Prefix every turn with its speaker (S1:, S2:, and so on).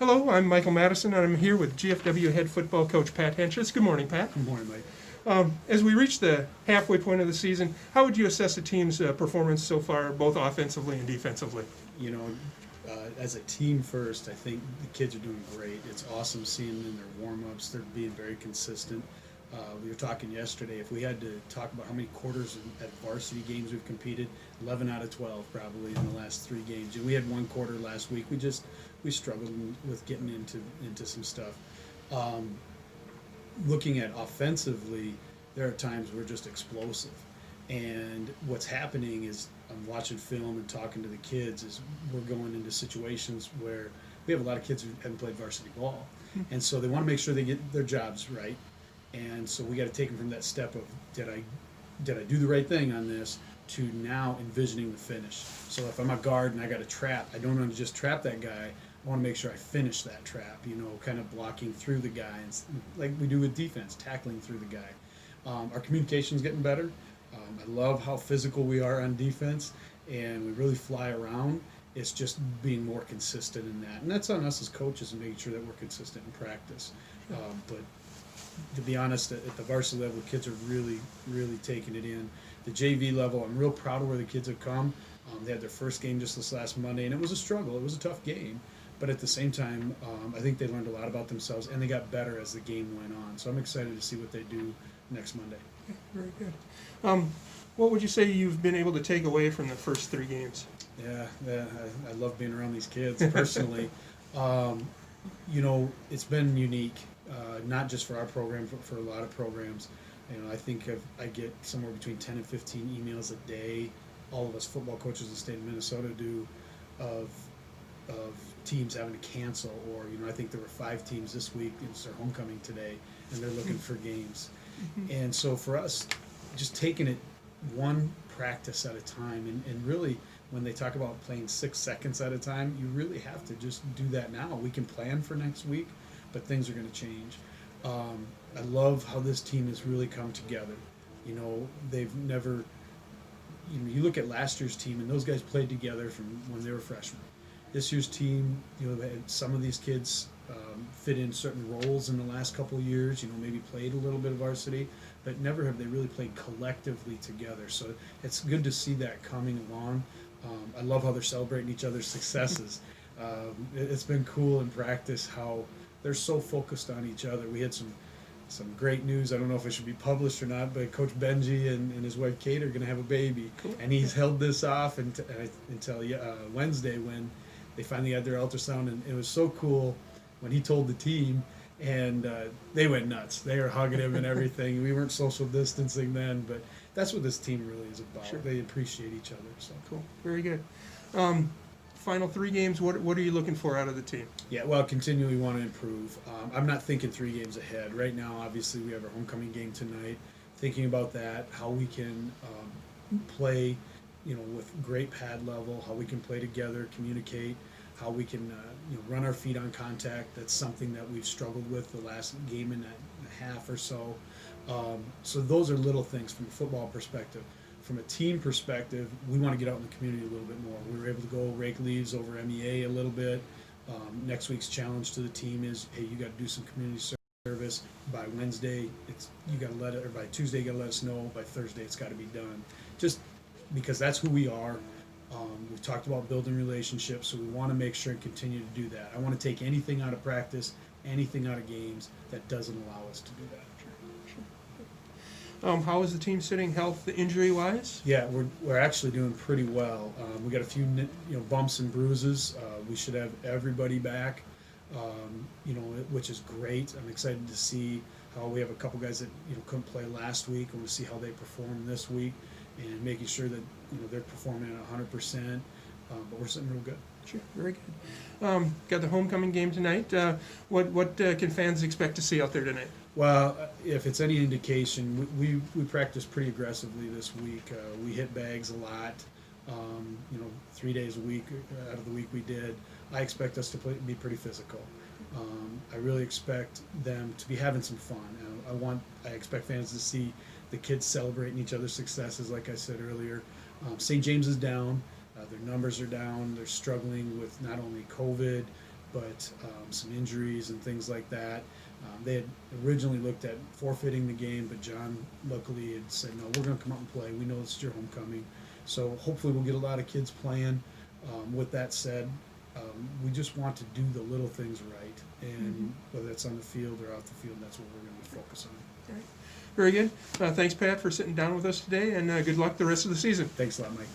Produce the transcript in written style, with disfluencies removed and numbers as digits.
S1: Hello, I'm Michael Madison, and I'm here with GFW head football coach Pat Hentges. Good morning, Pat.
S2: Good morning, Mike.
S1: As we reach the halfway point of the season, how would you assess the team's performance so far, both offensively and defensively?
S2: You know, as a team first, I think the kids are doing great. It's awesome seeing them in their warm-ups. They're being very consistent. We were talking yesterday, if we had to talk about how many quarters at varsity games we've competed, 11 out of 12 probably in the last 3 games. And we had one quarter last week. We struggled with getting into some stuff. Looking at offensively, there are times we're just explosive. And what's happening is I'm watching film and talking to the kids is we're going into situations where we have a lot of kids who haven't played varsity ball. And so they want to make sure they get their jobs right. And so we got to take them from that step of did I do the right thing on this to now envisioning the finish. So if I'm a guard and I got a trap, I don't want to just trap that guy. I want to make sure I finish that trap, kind of blocking through the guy, and like we do with defense, tackling through the guy. Our communication's getting better. I love how physical we are on defense, and we really fly around. It's just being more consistent in that. And that's on us as coaches and making sure that we're consistent in practice. But to be honest, at the varsity level, the kids are really, really taking it in. The JV level, I'm real proud of where the kids have come. They had their first game just this last Monday, and it was a struggle. It was a tough game. But at the same time, I think they learned a lot about themselves, and they got better as the game went on. So I'm excited to see what they do next Monday.
S1: Okay, very good. What would you say you've been able to take away from the first 3 games?
S2: Yeah, I love being around these kids personally. It's been unique, not just for our program, but for a lot of programs. I think I get somewhere between 10 and 15 emails a day. All of us football coaches in the state of Minnesota do of teams having to cancel, or I think there were 5 teams this week. It's their homecoming today, and they're looking for games. And so for us, just taking it one practice at a time, and really when they talk about playing 6 seconds at a time, you really have to just do that now. We can plan for next week, but things are going to change. I love how this team has really come together. They've never. You look at last year's team, and those guys played together from when they were freshmen. This year's team, some of these kids fit in certain roles in the last couple of years. Maybe played a little bit of varsity, but never have they really played collectively together. So it's good to see that coming along. I love how they're celebrating each other's successes. It's been cool in practice how they're so focused on each other. We had some great news. I don't know if it should be published or not, but Coach Benji and his wife Kate are going to have a baby.
S1: Cool.
S2: And he's held this off until Wednesday when they finally had their ultrasound, and it was so cool when he told the team, and they went nuts. They were hugging him and everything. We weren't social distancing then, but that's what this team really is about.
S1: Sure.
S2: They appreciate each other. So
S1: Cool, very good. Final 3 games, what are you looking for out of the team?
S2: yeah, well, continually want to improve. I'm not thinking 3 games ahead right now. Obviously, we have our homecoming game tonight. Thinking about that, how we can play, with great pad level, how we can play together, communicate, how we can run our feet on contact. That's something that we've struggled with the last game and a half or so. So those are little things from a football perspective. From a team perspective, we want to get out in the community a little bit more. We were able to go rake leaves over MEA a little bit. Next week's challenge to the team is, hey, you got to do some community service. By Wednesday, or by Tuesday, you got to let us know. By Thursday, it's got to be done. Just because that's who we are. We've talked about building relationships, so we want to make sure and continue to do that. I want to take anything out of practice, anything out of games that doesn't allow us to do that.
S1: How is the team sitting health injury-wise?
S2: Yeah, we're actually doing pretty well. We got a few bumps and bruises. We should have everybody back, which is great. I'm excited to see how we have a couple guys that couldn't play last week, and we'll see how they perform this week, and making sure that they're performing at 100%. But we're sitting real good.
S1: Sure, very good. Got the homecoming game tonight. What can fans expect to see out there tonight?
S2: Well, if it's any indication, we practice pretty aggressively this week. We hit bags a lot, 3 days a week out of the week we did. I expect us to be pretty physical. I really expect them to be having some fun. I expect fans to see the kids celebrating each other's successes, like I said earlier. St. James is down. Their numbers are down. They're struggling with not only COVID, but some injuries and things like that. They had originally looked at forfeiting the game, but John luckily had said, no, we're going to come out and play. We know it's your homecoming. So hopefully we'll get a lot of kids playing. With that said, we just want to do the little things right. And whether it's on the field or out the field, that's what we're going to focus on.
S1: All right. Very good. Thanks, Pat, for sitting down with us today, and good luck the rest of the season.
S2: Thanks a lot, Mike.